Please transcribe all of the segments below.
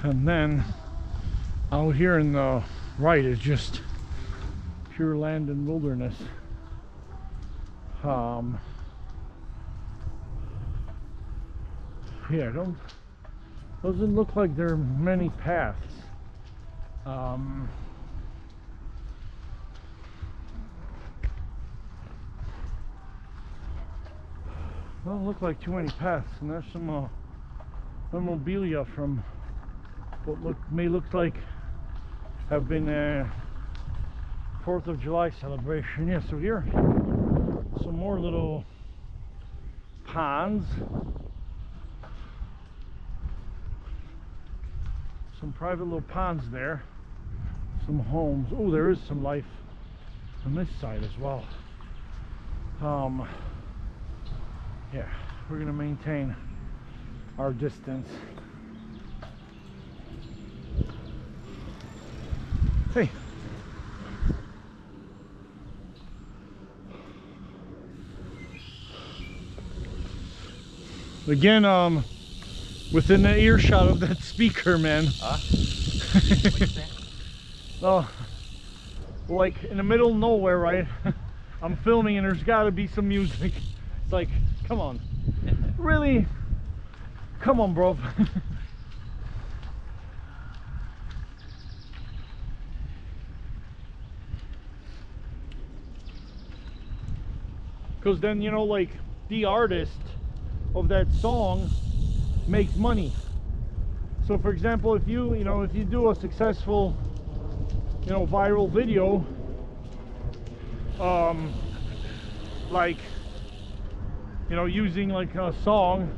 And then out here in the right is just pure land and wilderness. Yeah, doesn't look like there are many paths. Doesn't look like too many paths, and there's some memorabilia from what may look like have been a 4th of July celebration. Yeah, so here some more little ponds, some private little ponds there, some homes. Oh, there is some life on this side as well. Yeah, we're gonna maintain our distance. Hey. Again, within the earshot of that speaker, man. Oh, like in the middle of nowhere, right? I'm filming and there's gotta be some music. It's like, come on. Really? Come on, bro. Because then, you know, like the artist of that song makes money. So for example, if you do a successful, viral video, like, using like a song,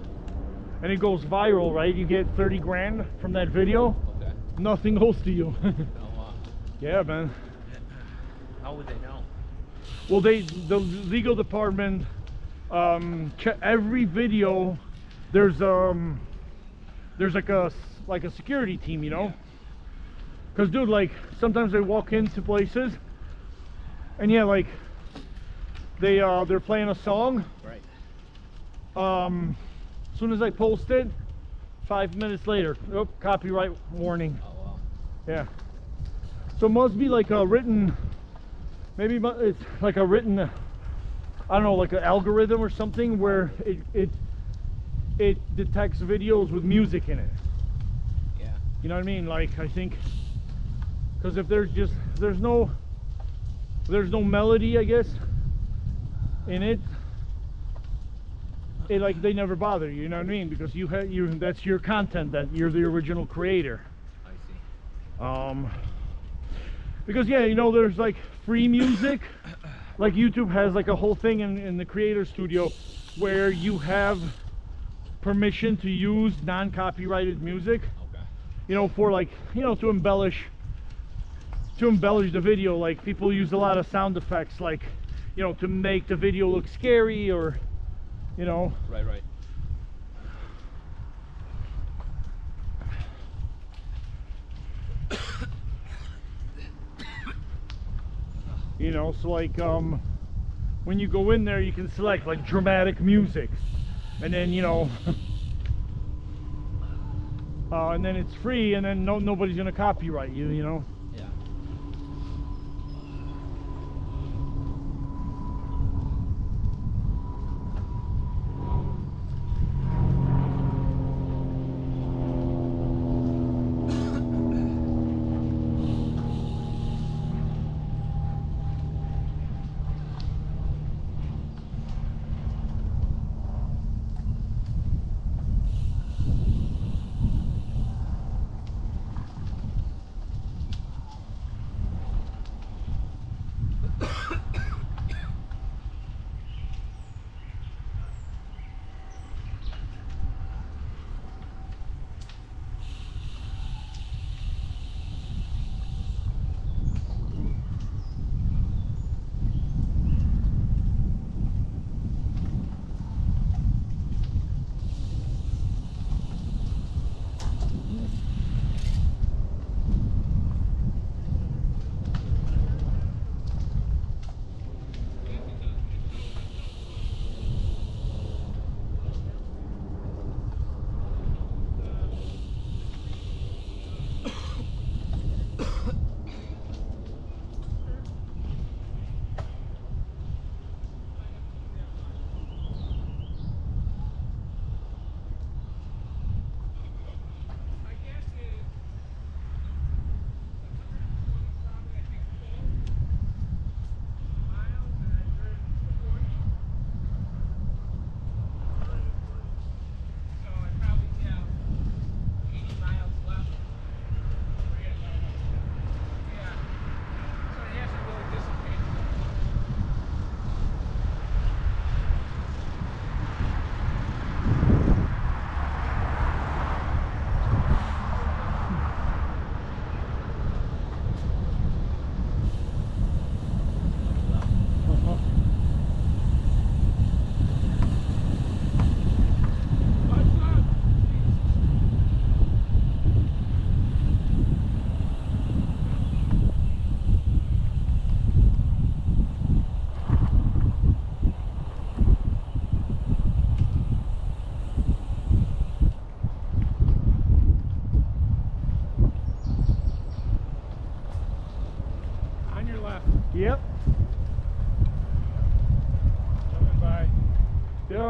and it goes viral, right? You get 30 grand from that video. Okay. Nothing goes to you. Oh, wow. Yeah, man. How would they know? Well, the legal department, every video, there's like a security team, because dude, like sometimes they walk into places and yeah, like they're playing a song, right? As soon as I post it, 5 minutes later, oh, copyright warning. Oh, wow. Yeah, so it must be like a written, maybe it's like a written, I don't know, like an algorithm or something where it detects videos with music in it. Yeah. You know what I mean? Like, I think, because if there's no melody, I guess, in it, like they never bother you. You know what I mean? Because that's your content, that you're the original creator. I see. Because yeah, there's like free music. Like YouTube has like a whole thing in the creator studio where you have permission to use non-copyrighted music. Okay. For like, to embellish the video. Like people use a lot of sound effects, like, to make the video look scary, or Right. So like when you go in there, you can select like dramatic music, and then and then it's free, and then nobody's gonna copyright you. Yeah.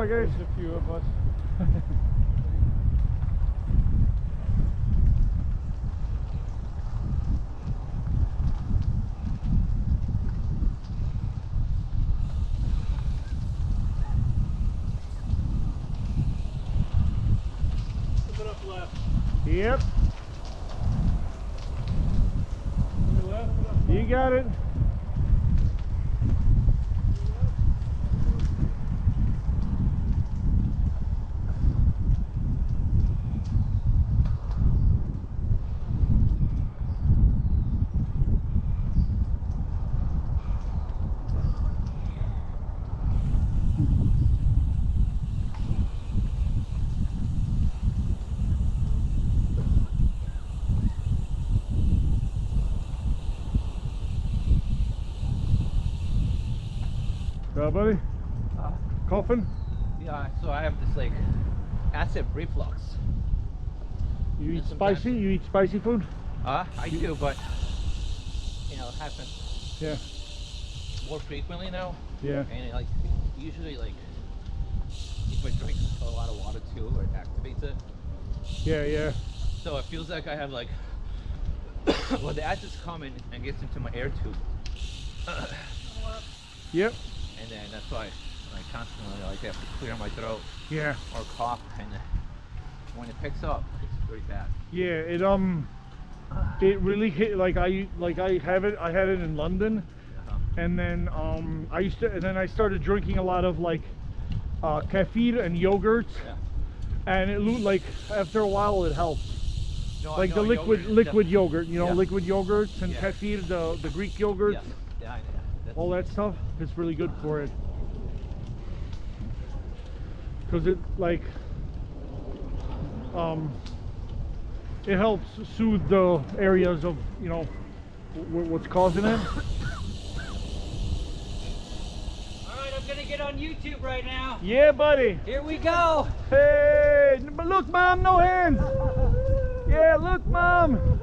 are, guys. There's a few of us. Flip it up left. Yep. Left. You got it. Buddy? Coughing? Yeah, so I have this like acid reflux. You eat And spicy? sometimes- You eat spicy food? I do, but you know, it happens Yeah. more frequently now. Yeah. And it, like usually like if I drink a lot of water too, it activates it. Yeah, yeah. So it feels like I have like well the acid's coming and gets into my air tube. Yep. And then that's why I constantly like have to clear my throat Yeah. or cough, and when it picks up, it's pretty bad. Yeah, it really hit like I had it in London, and then I started drinking a lot of like kefir and yogurts, Yeah. and it looked like after a while it helps. No, Like I the know liquid yogurt, yogurt, you know, Yeah. liquid yogurts and Yeah. kefir, the Greek yogurts, Yeah, yeah, that's, all that stuff. It's really good for it. Because it like it helps soothe the areas of, you know, what's causing it. Alright, I'm gonna get on YouTube right now. Yeah, buddy. Here we go. Hey, but look, Mom, no hands. Yeah, look, Mom.